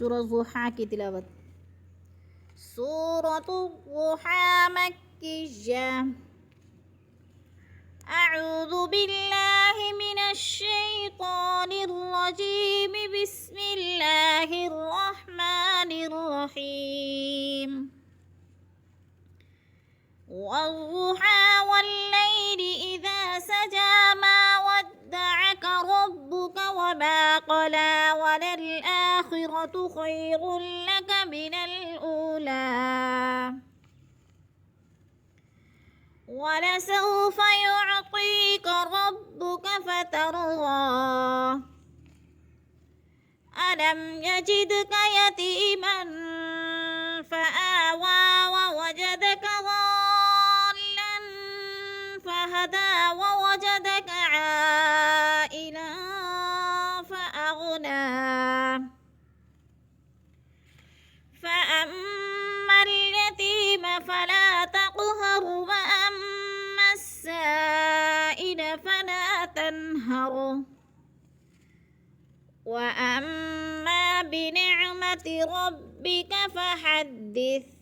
سورة الضحى کی تلاوت. سورة الضحى مكية. أعوذ بالله من الشيطان الرجيم. بسم الله الرحمن الرحيم. والضحى والليل إذا سجى ما ودعك ربك وما قلى وللآخرة خير لك من الأولى ولسوف يعطيك ربك فترضى. ألم يجدك يتيما فآوى ووجدك ضالا فهدى ووجدك عائلا فأغنى. فأما اليتيم فلا تقهر وأما السائل فلا تنهر وأما بنعمة ربك فحدث.